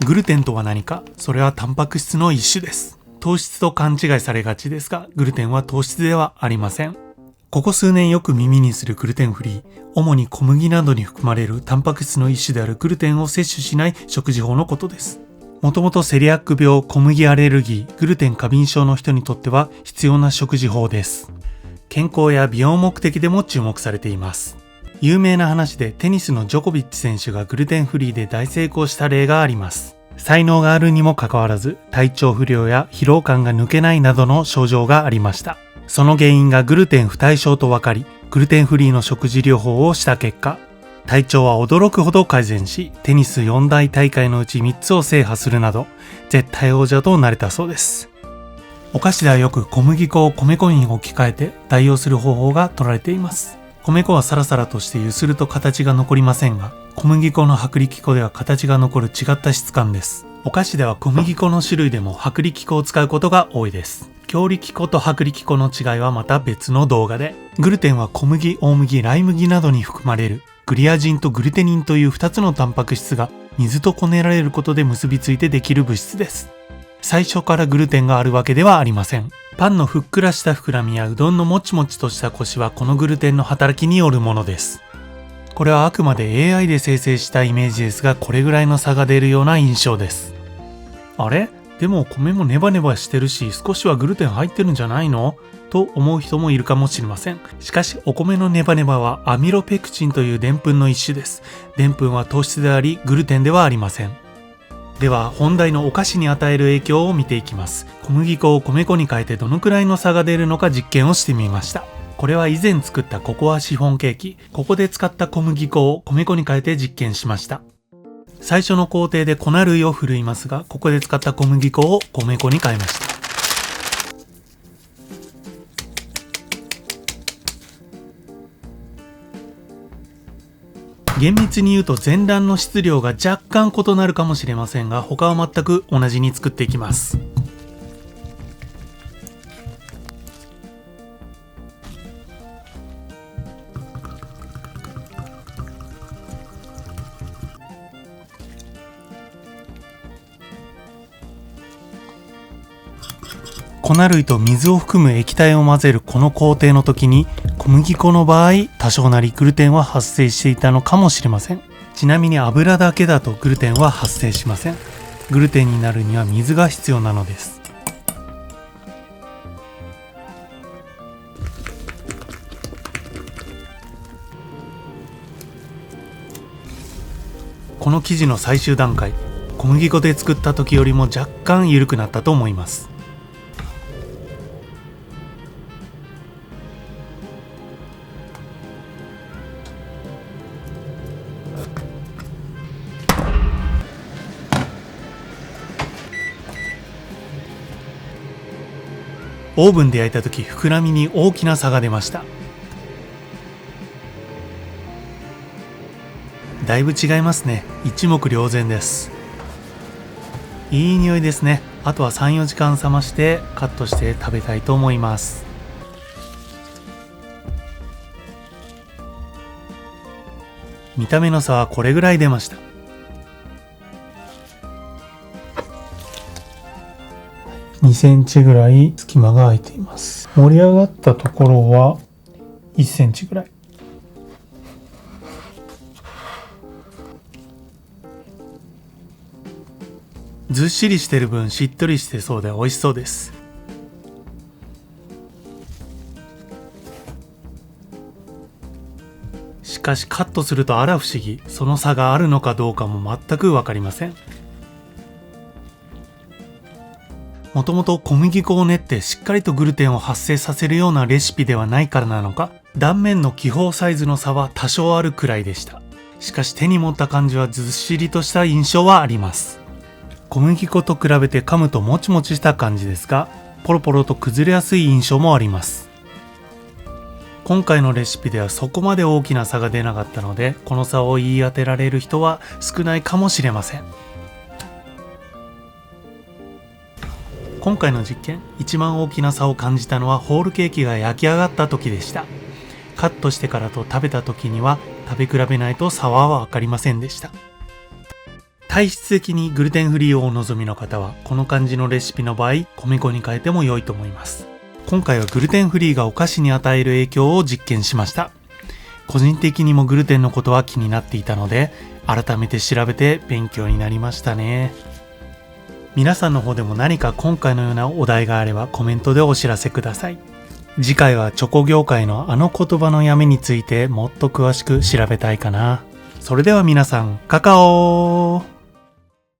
グルテンとは何か？それはタンパク質の一種です。糖質と勘違いされがちですが、グルテンは糖質ではありません。ここ数年よく耳にするグルテンフリー、主に小麦などに含まれるタンパク質の一種であるグルテンを摂取しない食事法のことです。もともとセリアック病、小麦アレルギー、グルテン過敏症の人にとっては必要な食事法です。健康や美容目的でも注目されています。有名な話でテニスのジョコビッチ選手がグルテンフリーで大成功した例があります。才能があるにもかかわらず、体調不良や疲労感が抜けないなどの症状がありました。その原因がグルテン不対症と分かり、グルテンフリーの食事療法をした結果、体調は驚くほど改善し、テニス4大大会のうち3つを制覇するなど、絶対王者となれたそうです。お菓子ではよく小麦粉を米粉に置き換えて代用する方法が取られています。米粉はサラサラとして揺すると形が残りませんが、小麦粉の薄力粉では形が残る違った質感です。お菓子では小麦粉の種類でも薄力粉を使うことが多いです。強力粉と薄力粉の違いはまた別の動画で、グルテンは小麦、大麦、ライ麦などに含まれるグリアジンとグルテニンという2つのタンパク質が水とこねられることで結びついてできる物質です。最初からグルテンがあるわけではありません。パンのふっくらした膨らみやうどんのもちもちとしたコシはこのグルテンの働きによるものです。これはあくまで AI で生成したイメージですが、これぐらいの差が出るような印象です。あれ？でも米もネバネバしてるし、少しはグルテン入ってるんじゃないの？と思う人もいるかもしれません。しかしお米のネバネバはアミロペクチンというでんぷんの一種です。でんぷんは糖質であり、グルテンではありません。では本題のお菓子に与える影響を見ていきます。小麦粉を米粉に変えてどのくらいの差が出るのか実験をしてみました。これは以前作ったココアシフォンケーキ。ここで使った小麦粉を米粉に変えて実験しました。最初の工程で粉類をふるいますが、ここで使った小麦粉を米粉に変えました。厳密に言うと全卵の質量が若干異なるかもしれませんが、他は全く同じに作っていきます。粉類と水を含む液体を混ぜるこの工程の時に、小麦粉の場合多少なりグルテンは発生していたのかもしれません。ちなみに油だけだとグルテンは発生しません。グルテンになるには水が必要なのです。この生地の最終段階、小麦粉で作った時よりも若干緩くなったと思います。オーブンで焼いた時、膨らみに大きな差が出ました。だいぶ違いますね。一目瞭然です。いい匂いですね。あとは 3,4 時間冷ましてカットして食べたいと思います。見た目の差はこれぐらい出ました。2センチぐらい隙間が空いています。盛り上がったところは1センチぐらい。ずっしりしてる分しっとりしてそうで美味しそうです。しかしカットするとあら不思議、その差があるのかどうかも全く分かりません。もともと小麦粉を練ってしっかりとグルテンを発生させるようなレシピではないからなのか、断面の気泡サイズの差は多少あるくらいでした。しかし手に持った感じはずっしりとした印象はあります。小麦粉と比べて噛むともちもちした感じですが、ポロポロと崩れやすい印象もあります。今回のレシピではそこまで大きな差が出なかったので、この差を言い当てられる人は少ないかもしれません。今回の実験、一番大きな差を感じたのはホールケーキが焼き上がった時でした。カットしてからと食べた時には食べ比べないと差は分かりませんでした。体質的にグルテンフリーをお望みの方は、この漢字のレシピの場合、米粉に変えても良いと思います。今回はグルテンフリーがお菓子に与える影響を実験しました。個人的にもグルテンのことは気になっていたので、改めて調べて勉強になりましたね。皆さんの方でも何か今回のようなお題があればコメントでお知らせください。次回はチョコ業界のあの言葉の闇についてもっと詳しく調べたいかな。それでは皆さん、カカオー。